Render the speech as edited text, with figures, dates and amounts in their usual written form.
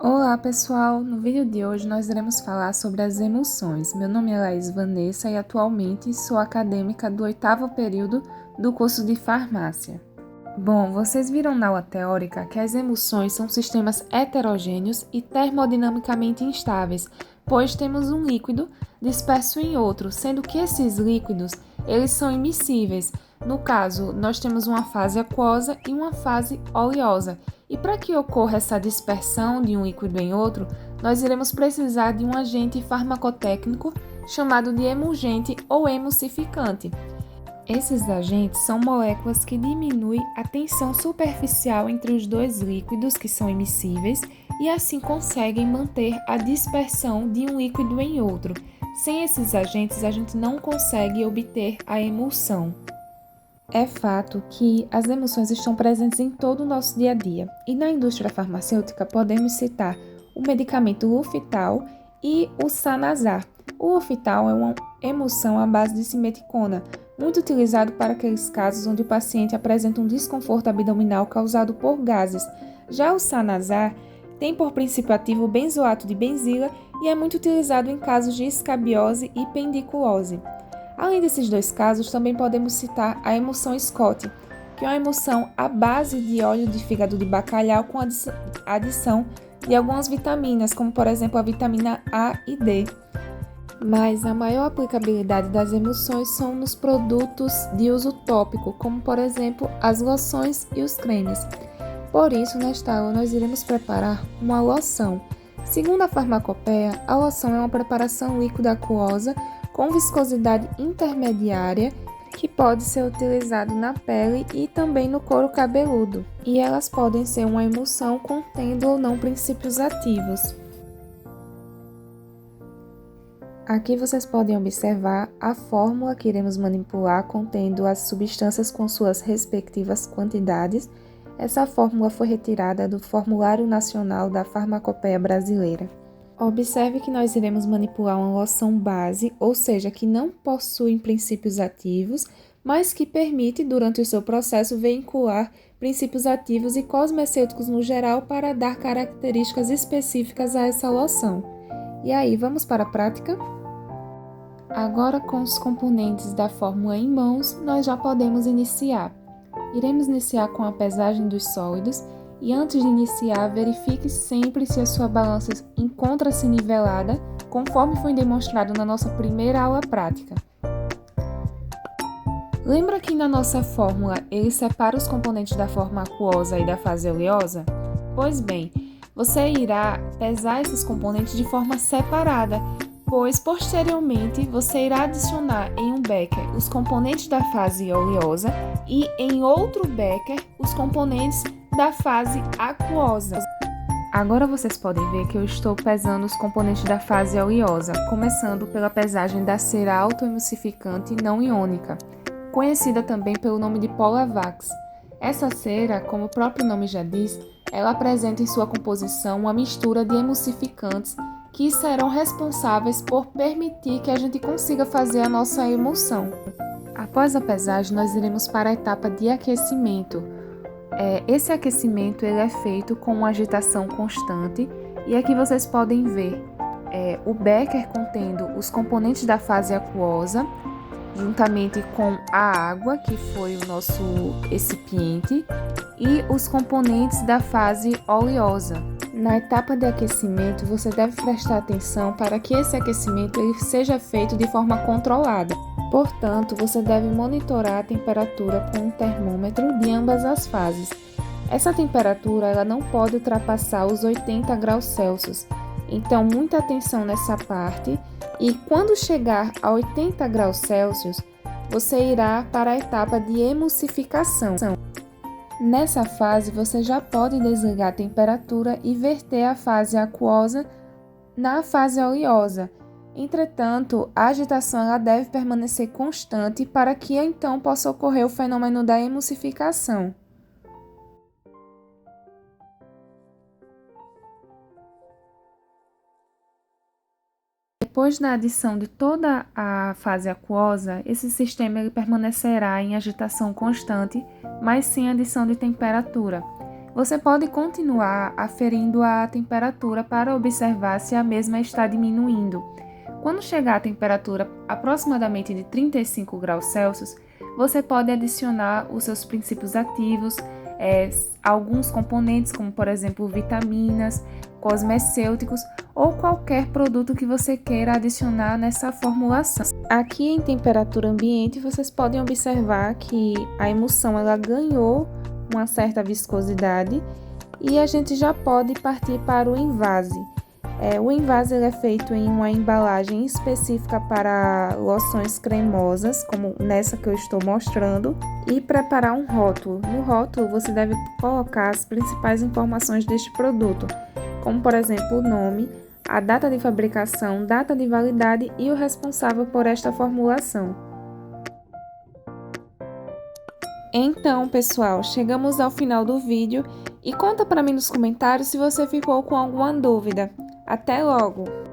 Olá pessoal, no vídeo de hoje nós iremos falar sobre as emulsões. Meu nome é Laís Vanessa e atualmente sou acadêmica do 8º período do curso de farmácia. Bom, vocês viram na aula teórica que as emulsões são sistemas heterogêneos e termodinamicamente instáveis, pois temos um líquido disperso em outro, sendo que esses líquidos eles são immiscíveis. No caso, nós temos uma fase aquosa e uma fase oleosa. E para que ocorra essa dispersão de um líquido em outro, nós iremos precisar de um agente farmacotécnico chamado de emulgente ou emulsificante. Esses agentes são moléculas que diminuem a tensão superficial entre os dois líquidos que são immiscíveis e assim conseguem manter a dispersão de um líquido em outro. Sem esses agentes, a gente não consegue obter a emulsão. É fato que as emulsões estão presentes em todo o nosso dia a dia, e na indústria farmacêutica podemos citar o medicamento Luftal e o Sanazar. O Luftal é uma emulsão à base de simeticona, muito utilizado para aqueles casos onde o paciente apresenta um desconforto abdominal causado por gases. Já o Sanazar tem por princípio ativo o benzoato de benzila e é muito utilizado em casos de escabiose e pendiculose. Além desses dois casos, também podemos citar a emulsão Scott, que é uma emulsão à base de óleo de fígado de bacalhau com adição de algumas vitaminas, como por exemplo a vitamina A e D. Mas a maior aplicabilidade das emulsões são nos produtos de uso tópico, como por exemplo as loções e os cremes. Por isso, nesta aula nós iremos preparar uma loção. Segundo a farmacopeia, a loção é uma preparação líquida aquosa com viscosidade intermediária que pode ser utilizado na pele e também no couro cabeludo. E elas podem ser uma emulsão contendo ou não princípios ativos. Aqui vocês podem observar a fórmula que iremos manipular contendo as substâncias com suas respectivas quantidades. Essa fórmula foi retirada do Formulário Nacional da Farmacopeia Brasileira. Observe que nós iremos manipular uma loção base, ou seja, que não possui princípios ativos, mas que permite, durante o seu processo, vincular princípios ativos e cosmecêuticos no geral para dar características específicas a essa loção. E aí, vamos para a prática? Agora, com os componentes da fórmula em mãos, nós já podemos iniciar. Iremos iniciar com a pesagem dos sólidos e antes de iniciar, verifique sempre se a sua balança encontra-se nivelada, conforme foi demonstrado na nossa primeira aula prática. Lembra que na nossa fórmula ele separa os componentes da forma aquosa e da fase oleosa? Pois bem, você irá pesar esses componentes de forma separada, pois posteriormente você irá adicionar em um becker os componentes da fase oleosa e em outro becker os componentes da fase aquosa. Agora vocês podem ver que eu estou pesando os componentes da fase oleosa, começando pela pesagem da cera autoemulsificante não iônica, conhecida também pelo nome de Polavax. Essa cera, como o próprio nome já diz, ela apresenta em sua composição uma mistura de emulsificantes que serão responsáveis por permitir que a gente consiga fazer a nossa emulsão. Após a pesagem, nós iremos para a etapa de aquecimento. Esse aquecimento ele é feito com uma agitação constante e aqui vocês podem ver o becker contendo os componentes da fase aquosa, juntamente com a água, que foi o nosso recipiente, e os componentes da fase oleosa. Na etapa de aquecimento, você deve prestar atenção para que esse aquecimento ele seja feito de forma controlada. Portanto, você deve monitorar a temperatura com um termômetro de ambas as fases. Essa temperatura ela não pode ultrapassar os 80 graus Celsius, então muita atenção nessa parte. E quando chegar a 80 graus Celsius, você irá para a etapa de emulsificação. Nessa fase, você já pode desligar a temperatura e verter a fase aquosa na fase oleosa. Entretanto, a agitação ela deve permanecer constante para que então possa ocorrer o fenômeno da emulsificação. Depois da adição de toda a fase aquosa, esse sistema ele permanecerá em agitação constante, mas sem adição de temperatura. Você pode continuar aferindo a temperatura para observar se a mesma está diminuindo. Quando chegar a temperatura aproximadamente de 35 graus Celsius, você pode adicionar os seus princípios ativos, alguns componentes, como por exemplo vitaminas, cosmecêuticos ou qualquer produto que você queira adicionar nessa formulação. Aqui em temperatura ambiente, vocês podem observar que a emulsão ela ganhou uma certa viscosidade e a gente já pode partir para o envase. O envase ele é feito em uma embalagem específica para loções cremosas, como nessa que eu estou mostrando, e preparar um rótulo. No rótulo, você deve colocar as principais informações deste produto, como por exemplo o nome, a data de fabricação, data de validade e o responsável por esta formulação. Então, pessoal, chegamos ao final do vídeo e conta para mim nos comentários se você ficou com alguma dúvida. Até logo!